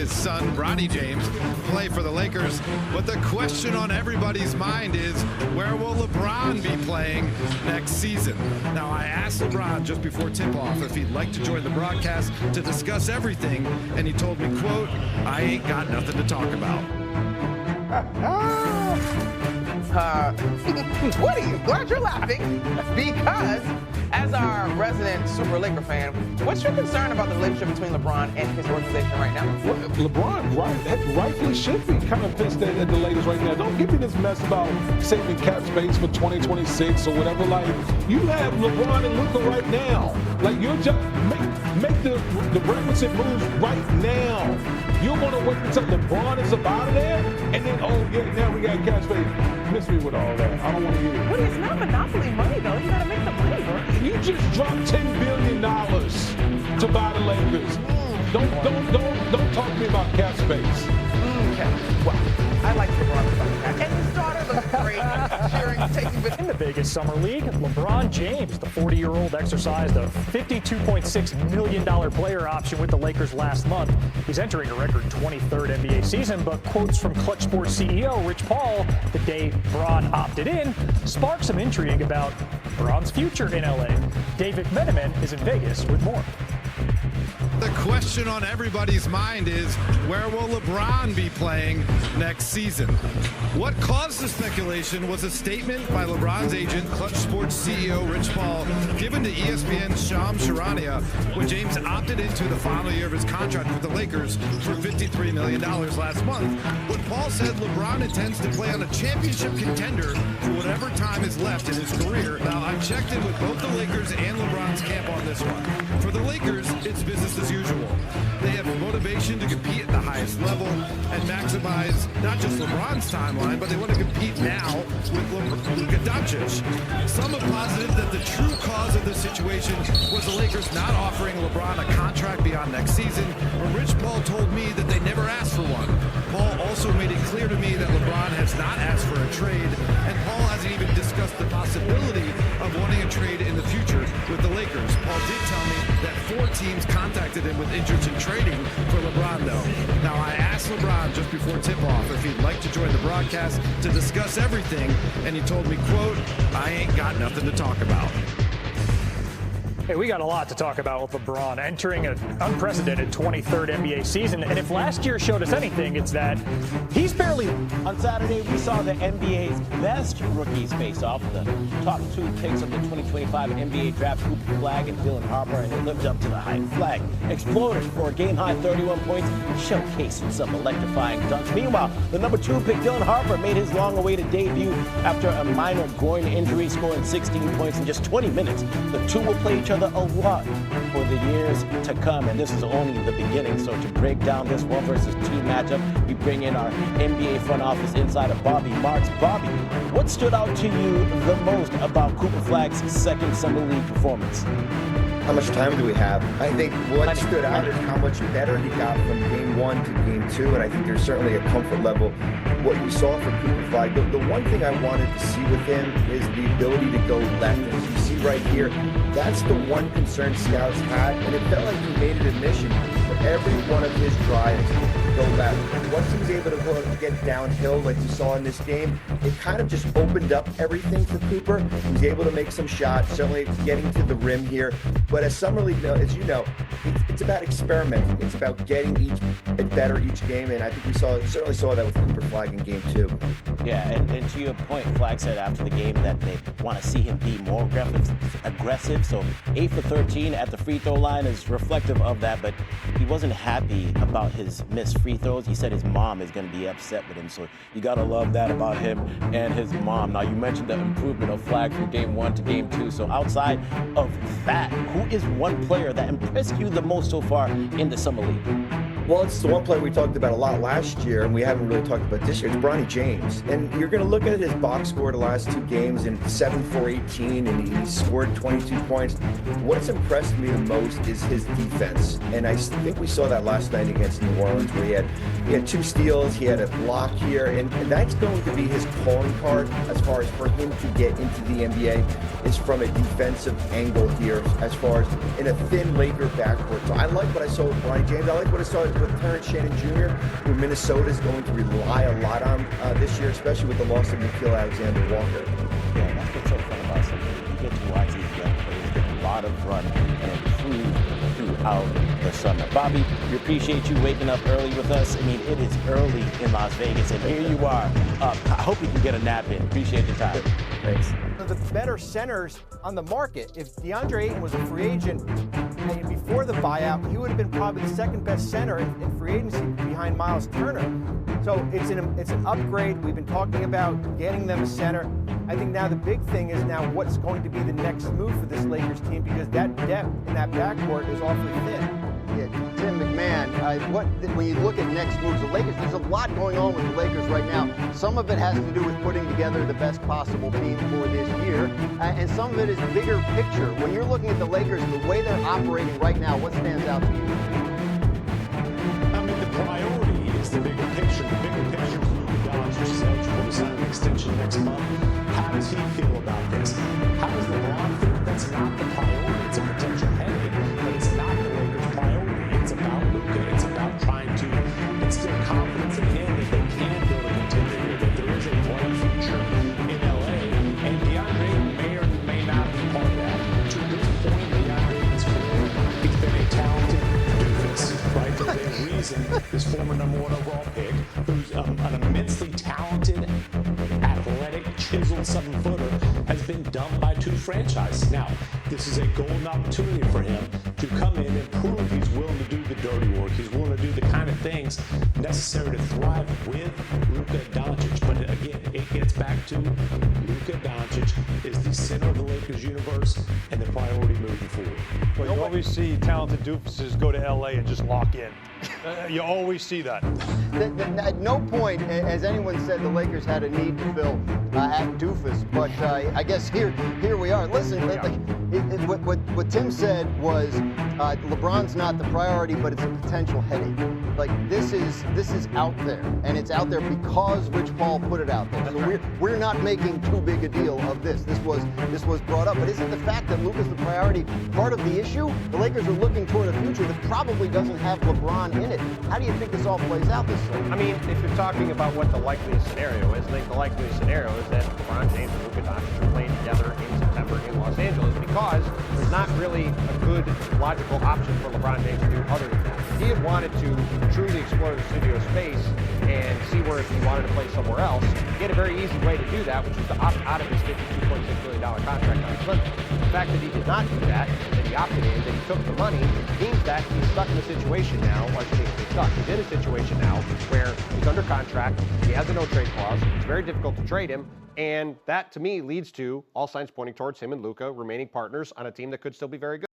his son, Bronny James, play for the Lakers. But the question on everybody's mind is, where will LeBron be playing next season? Now, I asked LeBron just before tip-off if he'd like to join the broadcast to discuss everything, and he told me, quote, "I ain't got nothing to talk about." Why you're laughing? Because as our resident Super Laker fan, what's your concern about the relationship between LeBron and his organization right now? Well, LeBron rightfully should be kind of pissed at the Lakers right now. Don't give me this mess about saving cap space for 2026 or whatever. Like, you have LeBron and Luka right now. Like, you're just make the requisite moves right now. You're going to wait until LeBron is up out of there, and then, oh, yeah, now we got cap space. Miss me with all that. I don't want to hear it. Well, it's not monopoly money, though. You got to make the money work. You just dropped $10 billion to buy the Lakers. Don't talk to me about cap space. Okay. Well, I like LeBron and his daughter looks great. Cheering, taking In the biggest summer league, LeBron James, the 40-year-old, exercised a $52.6 million player option with the Lakers last month. He's entering a record 23rd NBA season, but quotes from Clutch Sports CEO Rich Paul the day Bron opted in sparked some intrigue about Bron's future in LA. David Meneman is in Vegas with more. The question on everybody's mind is, where will LeBron be playing next season? What caused the speculation was a statement by LeBron's agent, Clutch Sports CEO Rich Paul, given to ESPN's Shams Charania when James opted into the final year of his contract with the Lakers for $53 million last month. When Paul said LeBron intends to play on a championship contender for whatever time is left in his career. Now, I've checked in with both the Lakers and LeBron's camp on this one. For the Lakers, it's business as usual. They have motivation to compete at the highest level and maximize not just LeBron's timeline, but they want to compete now with Luka Doncic. Some have posited that the true cause of the situation was the Lakers not offering LeBron a contract beyond next season, but Rich Paul told me that they never asked for one. Paul also made it clear to me that LeBron has not asked for a trade, and Paul hasn't even discussed the possibility of wanting a trade in the future with the Lakers. Paul did tell me that 4 teams contacted him with interest in trading for LeBron, though. Now, I asked LeBron just before tip-off if he'd like to join the broadcast to discuss everything, and he told me, quote, "I ain't got nothing to talk about." Hey, we got a lot to talk about with LeBron entering an unprecedented 23rd NBA season. And if last year showed us anything, it's that he's barely... On Saturday, we saw the NBA's best rookies face off. The top 2 picks of the 2025 NBA draft, Cooper Flag and Dylan Harper, and it lived up to the hype. Flag exploded for a game-high 31 points, showcasing some electrifying dunks. Meanwhile, the number 2 pick, Dylan Harper, made his long-awaited debut after a minor groin injury, scoring 16 points in just 20 minutes. The two will play each other a lot for the years to come, and this is only the beginning. So to break down this 1 versus 2 matchup, we bring in our NBA front office insider, Bobby Marks. Bobby, what stood out to you the most about Cooper Flag's second summer league performance? How much time do we have? I think what stood out is how much better he got from game 1 to game 2, and I think there's certainly a comfort level. What you saw from Cooper Flag, the one thing I wanted to see with him is the ability to go left. And as you see right here, that's the one concern scouts had, and it felt like he made it a mission for every one of his drives to go left. And once he was able to go get downhill like you saw in this game, it kind of just opened up everything for Cooper. He was able to make some shots, certainly getting to the rim here. But as Summer League, as you know, it's about experimenting. It's about getting better each game, and I think we certainly saw that with Cooper Flag in game 2. Yeah, and to your point, Flag said after the game that they want to see him be more aggressive. So 8 for 13 at the free throw line is reflective of that, but he wasn't happy about his missed free throws. He said his mom is going to be upset with him, so you got to love that about him and his mom. Now, you mentioned the improvement of Flag from game 1 to game 2, so outside of that, who is one player that impressed you the most so far in the Summer League? Well, it's the one player we talked about a lot last year, and we haven't really talked about this year. It's Bronny James. And you're going to look at his box score the last 2 games, and 7 for 18, and he scored 22 points. What's impressed me the most is his defense. And I think we saw that last night against New Orleans, where he had 2 steals, he had a block here, and that's going to be his calling card as far as for him to get into the NBA, is from a defensive angle here, as far as in a thin Laker backcourt. So I like what I saw with Bronny James. I like what I saw with Terrence Shannon Jr., who Minnesota is going to rely a lot on this year, especially with the loss of Nikhil Alexander-Walker. Yeah, that's what's so fun about something. You get to watch these young players get a lot of run and improve throughout the summer. Bobby, we appreciate you waking up early with us. I mean, it is early in Las Vegas, and here you are. I hope you can get a nap in. Appreciate the time. Thanks. The better centers on the market. If DeAndre Ayton was a free agent before the buyout, he would have been probably the second best center in free agency behind Miles Turner. So it's an upgrade. We've been talking about getting them a center. I think now the big thing is now what's going to be the next move for this Lakers team, because that depth in that backcourt is awfully thin. Yeah, Tim McMahon, when you look at next moves, the Lakers, there's a lot going on with the Lakers right now. Some of it has to do with putting together the best possible team for this year, and some of it is bigger picture. When you're looking at the Lakers, the way they're operating right now, what stands out to you? I mean, the priority is the bigger picture. The bigger picture is Luka Doncic's eligible to sign an extension next month. How does he feel about this? How does LeBron feel? That's not the priority. It's a potential headache, but it's not the Lakers' priority. It's about Luka. It's about trying to instill confidence in him that they can build a contender here, that there is a bright future in LA. And DeAndre may or may not be part of that. To this point, DeAndre in his career, he's been a talented doofus, right? There's a reason this former #1 overall pick, who's an immensely talented, athletic, chiseled 7-footer, has been dumped by 2 franchises. Now, this is a golden opportunity for him to come in and prove he's willing to do the dirty work. He's willing to do the kind of things necessary to thrive with Luka Doncic. But again, it gets back to Luka Doncic is the center of the Lakers universe and the priority moving forward. Well, you always see talented doofuses go to LA and just lock in. You always see that. At no point has anyone said the Lakers had a need to fill at doofus, but I guess here we are. Listen, what Tim said was LeBron's not the priority, but it's a potential headache. Like this is out there, and it's out there because Rich Paul put it out there. So we're not making too big a deal of this. This was brought up, but isn't the fact that Luka's the priority part of the issue? The Lakers are looking toward a future that probably doesn't have LeBron in it. How do you think this all plays out this season? I mean, if you're talking about what the likeliest scenario is, I think the likeliest scenario is that LeBron James and Luka Doncic are playing together in September in Los Angeles, because there's not really a good logical option for LeBron James to do other than that. If he had wanted to truly explore the studio space and see where if he wanted to play somewhere else, he had a very easy way to do that, which was to opt out of his $52.6 million contract on Clinton. The fact that he did not do that, that he opted in, that he took the money, means that he's stuck in a situation now, or he's in a situation now where he's under contract, he has a no-trade clause, it's very difficult to trade him, and that, to me, leads to all signs pointing towards him and Luka remaining partners on a team that could still be very good.